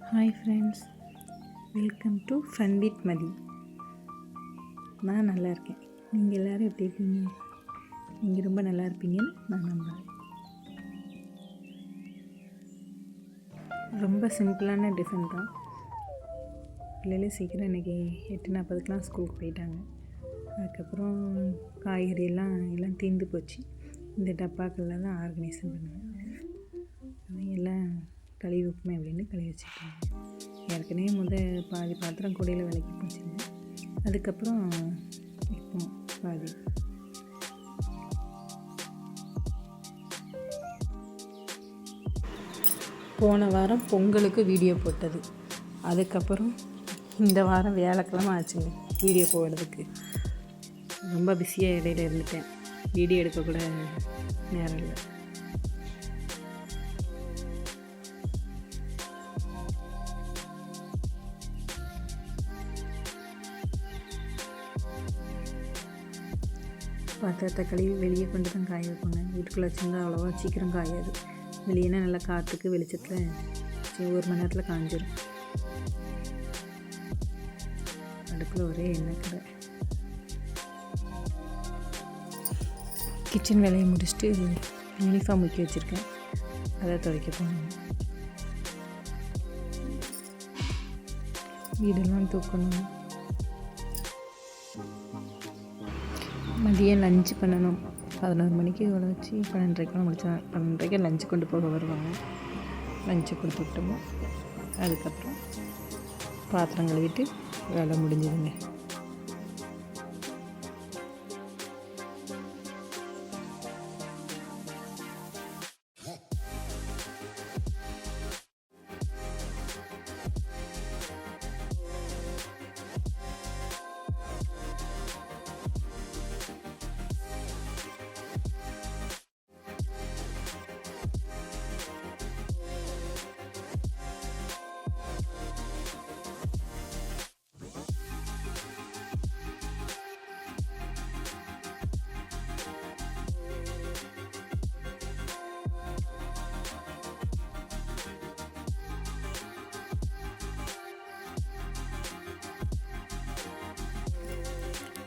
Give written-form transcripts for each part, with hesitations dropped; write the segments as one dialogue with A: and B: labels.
A: Hi friends, welcome to fun with Mathi. நான் நல்லா இருக்கேன். நீங்கள் எல்லோரும் எப்படி இருக்கீங்க? நீங்கள் ரொம்ப நல்லா இருப்பீங்கன்னு நான் நம்புகிறேன். ரொம்ப சிம்பிளான டிஃபன் தான். பிள்ளைகளே சீக்கிரம் இன்றைக்கி 8:40 ஸ்கூலுக்கு போயிட்டாங்க. அதுக்கப்புறம் காய்கறியெல்லாம் தீர்ந்து போச்சு. இந்த டப்பாக்களில் தான் ஆர்கனைசேஷன் பண்ணுவேன். எல்லாம் கழுவி வைப்போமே அப்படின்னு கழுவி வச்சுருக்கேன். ஏற்கனவே பாதி பாத்திரம் கூடையில் விளக்கி போச்சுருந்தேன். அதுக்கப்புறம் இப்போ பாதி. போன வாரம் பொங்கலுக்கு வீடியோ போட்டது. அதுக்கப்புறம் இந்த வாரம் வியாழக்கிழமை ஆச்சுங்க வீடியோ போடுறதுக்கு. ரொம்ப பிஸியாக இடையில இருந்துட்டேன். வீடியோ எடுக்கக்கூட நேரம் இல்லை. பாத்திரத்தை கழுவி வெளியே கொண்டு தான் காய வைப்பாங்க. வீட்டுக்குள்ளே வச்சுருந்தா அவ்வளோவா சீக்கிரம் காயாது. வெளியேனா நல்லா காற்றுக்கு வெளிச்சத்தில் 1 மணி நேரத்தில் காஞ்சிடும். அடுப்பில் ஒரே எண்ணெய் கடை. கிச்சன் வேலையை முடிச்சுட்டு யூனிஃபார்ம் முக்கி வச்சுருக்கேன். அதை துவைக்க போகணும். வீடெல்லாம் தூக்கணும். மதியம் லஞ்சு பண்ணணும். 11 மணிக்கு இவ்வளோ வச்சு 12:30 முடித்தேன். 12:30 லஞ்சு கொண்டு போக வருவாங்க. லஞ்சு கொடுத்து விட்டோமோ அதுக்கப்புறம் பாத்திரம் கழுவிட்டு வேலை முடிஞ்சதுங்க.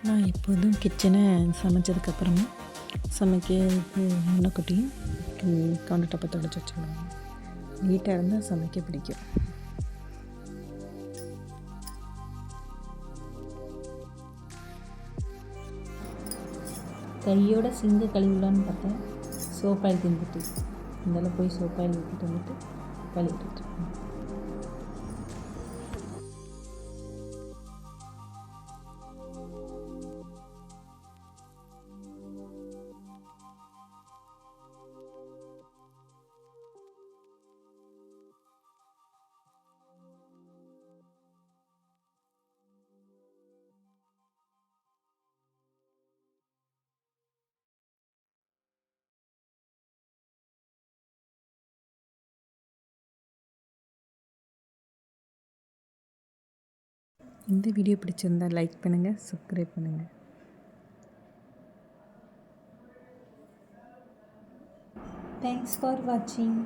A: நான் எப்போதும் கிச்சனை சமைச்சதுக்கப்புறமா முன்னக்கூட்டியும் கவுண்டர் டப்பை தொடச்சி வச்சுருவாங்க. நீட்டாக இருந்தால் சமைக்க பிடிக்கும். கையோட சிங்க கழுவிடலான்னு பார்த்தேன். சோப்பாயில் தின்னுட்டு இருந்தாலும் போய் சோப்பாயில் ஊற்றிட்டு வந்துட்டு கழுவிட்டு. இந்த வீடியோ பிடிச்சிருந்தால் லைக் பண்ணுங்கள், சப்ஸ்கிரைப் பண்ணுங்கள். தேங்க்ஸ் ஃபார் வாட்சிங்.